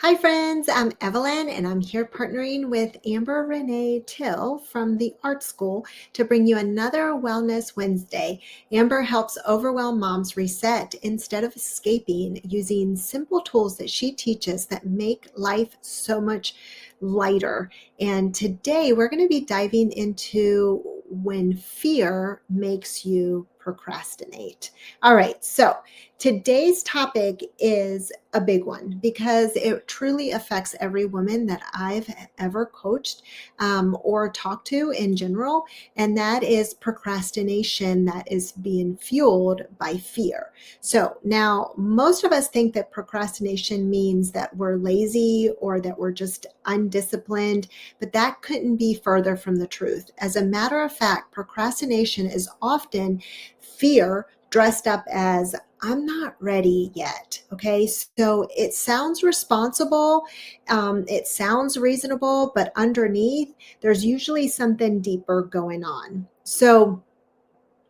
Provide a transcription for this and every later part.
Hi, friends. I'm Evelyn, and I'm here partnering with Amber Renee Till from the ART Skool to bring you another Wellness Wednesday. Amber helps overwhelmed moms reset instead of escaping using simple tools that she teaches that make life so much lighter. And today we're going to be diving into when fear makes you procrastinate. All right, so today's topic is a big one because it truly affects every woman that I've ever coached or talked to in general, and that is procrastination that is being fueled by fear. So now, most of us think that procrastination means that we're lazy or that we're just undisciplined, but that couldn't be further from the truth. As a matter of fact, procrastination is often fear dressed up as I'm not ready yet. Okay. So it sounds responsible. It sounds reasonable, but underneath, there's usually something deeper going on. So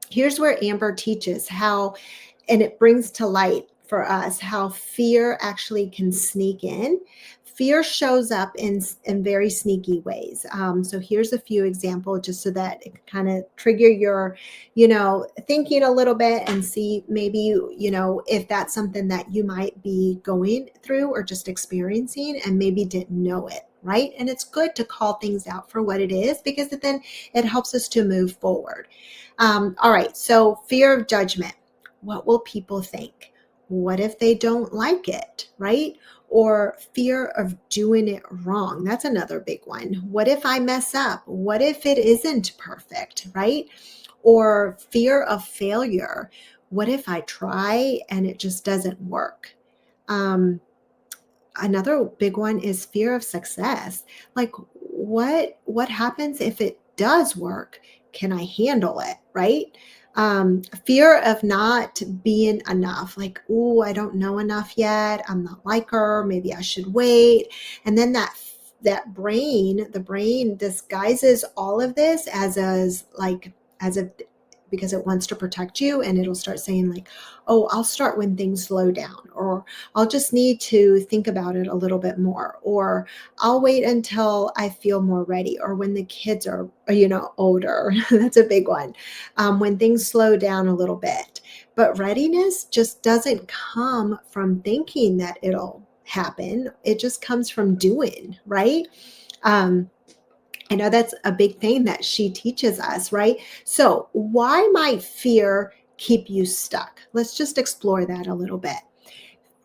here's where Amber teaches how, and it brings to light for us how fear actually can sneak in. Fear shows up in very sneaky ways. So here's a few examples just so that it can kind of trigger your, thinking a little bit and see maybe, if that's something that you might be going through or just experiencing and maybe didn't know it. Right. And it's good to call things out for what it is because then it helps us to move forward. All right. So fear of judgment. What will people think? What if they don't like it, right? Or fear of doing it wrong. That's another big one. What if I mess up? What if it isn't perfect, right? Or fear of failure. What if I try and it just doesn't work? Another big one is fear of success. Like what happens if it does work? Can I handle it, right? Fear of not being enough, like, oh, I don't know enough yet. I'm not like her. Maybe I should wait. And then the brain disguises all of this as a because it wants to protect you, and it'll start saying like, oh, I'll start when things slow down, or I'll just need to think about it a little bit more, or I'll wait until I feel more ready, or when the kids are, older. That's a big one. When things slow down a little bit. But readiness just doesn't come from thinking that it'll happen. It just comes from doing, right? Um, I know that's a big thing that she teaches us, right? So, why might fear keep you stuck? Let's just explore that a little bit.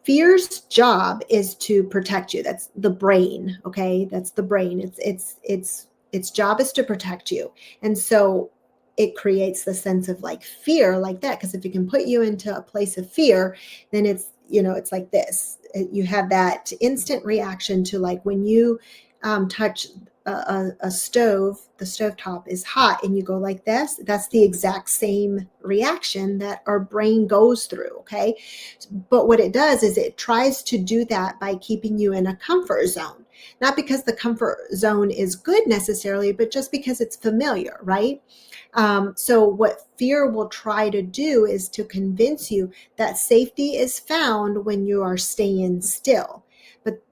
Fear's job is to protect you. That's the brain, okay? That's the brain. Its job is to protect you. And so it creates the sense of like fear like that, because if it can put you into a place of fear, then it's like this. You have that instant reaction to like when you touch a stove, the stovetop is hot and you go like this, that's the exact same reaction that our brain goes through, okay? But what it does is it tries to do that by keeping you in a comfort zone. Not because the comfort zone is good necessarily, but just because it's familiar, right? So what fear will try to do is to convince you that safety is found when you are staying still.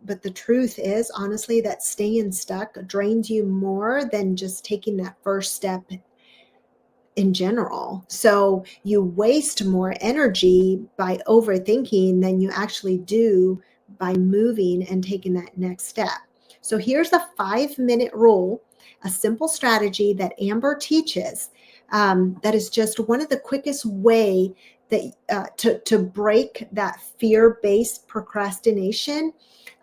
But the truth is, honestly, that staying stuck drains you more than just taking that first step in general. So you waste more energy by overthinking than you actually do by moving and taking that next step. So here's the 5-minute rule, a simple strategy that Amber teaches that is just one of the quickest way that to break that fear-based procrastination.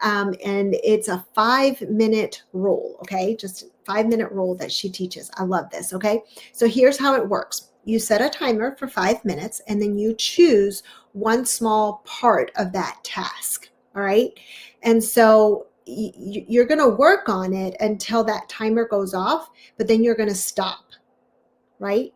And it's a 5-minute rule, okay? Just 5-minute rule that she teaches. I love this, okay? So here's how it works. You set a timer for 5 minutes, and then you choose one small part of that task, all right? And so you're going to work on it until that timer goes off, but then you're going to stop, right?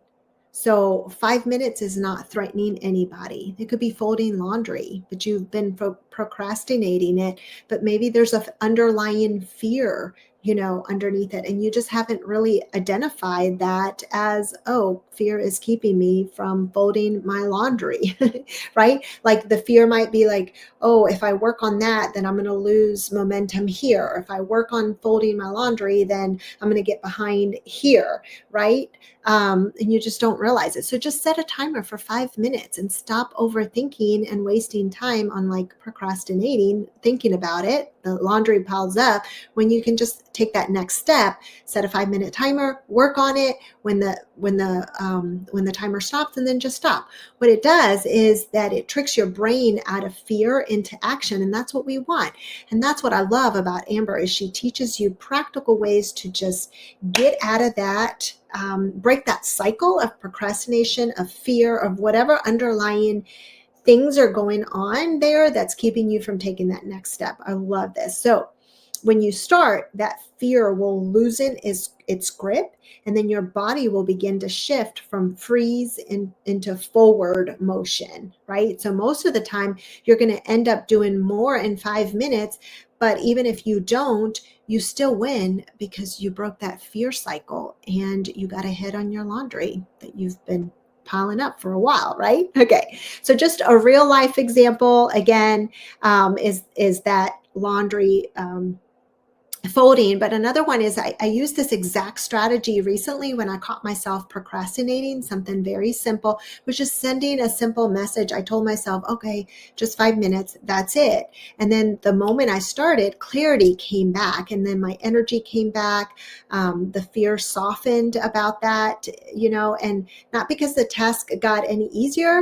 So 5 minutes is not threatening anybody. It could be folding laundry, but you've been procrastinating it, but maybe there's an underlying fear underneath it. And you just haven't really identified that as, oh, fear is keeping me from folding my laundry, right? Like the fear might be like, oh, if I work on that, then I'm going to lose momentum here. Or if I work on folding my laundry, then I'm going to get behind here, right? And you just don't realize it. So just set a timer for 5 minutes and stop overthinking and wasting time on like procrastinating, thinking about it. The laundry piles up when you can just take that next step, set a 5-minute timer, work on it when the timer stops, and then just stop. What it does is that it tricks your brain out of fear into action, and that's what we want. And that's what I love about Amber is she teaches you practical ways to just get out of that, break that cycle of procrastination, of fear, of whatever underlying things are going on there that's keeping you from taking that next step. I love this. So when you start, that fear will loosen its grip, and then your body will begin to shift from freeze into forward motion, right? So most of the time, you're going to end up doing more in 5 minutes, but even if you don't, you still win because you broke that fear cycle and you got ahead on your laundry that you've been piling up for a while, right? Okay, so just a real life example again is that laundry folding. But another one is I used this exact strategy recently when I caught myself procrastinating. Something very simple was just sending a simple message. I told myself, okay, just 5 minutes, that's it. And then the moment I started, clarity came back, and then my energy came back. The fear softened about that, and not because the task got any easier.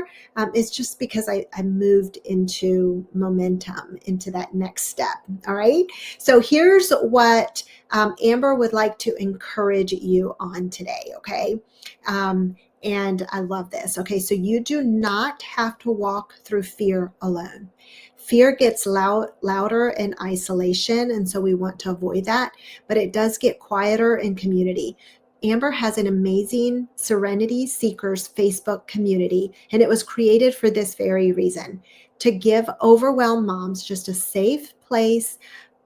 It's just because I moved into momentum, into that next step. All right. So here's what Amber would like to encourage you on today, okay? And I love this. Okay, so you do not have to walk through fear alone. Fear gets louder in isolation, and so we want to avoid that, but it does get quieter in community. Amber has an amazing Serenity Seekers Facebook community, and it was created for this very reason, to give overwhelmed moms just a safe place,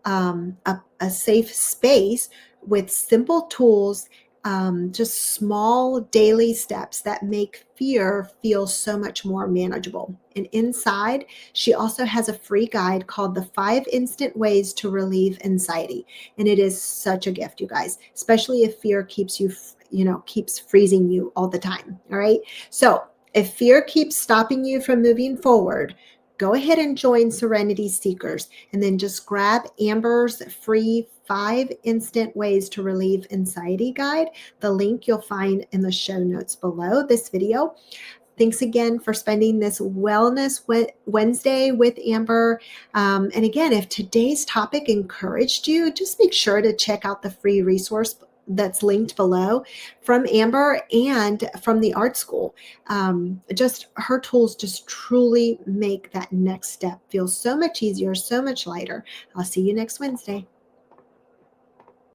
a safe space with simple tools, just small daily steps that make fear feel so much more manageable. And inside, she also has a free guide called The 5 Instant Ways to Relieve Anxiety. And it is such a gift, you guys, especially if fear keeps keeps freezing you all the time. All right. So if fear keeps stopping you from moving forward, go ahead and join Serenity Seekers, and then just grab Amber's free 5 Instant Ways to Relieve Anxiety guide. The link you'll find in the show notes below this video. Thanks again for spending this Wellness Wednesday with Amber. And again, if today's topic encouraged you, just make sure to check out the free resource that's linked below from Amber and from the ART Skool. Just her tools just truly make that next step feel so much easier, so much lighter. I'll see you next Wednesday.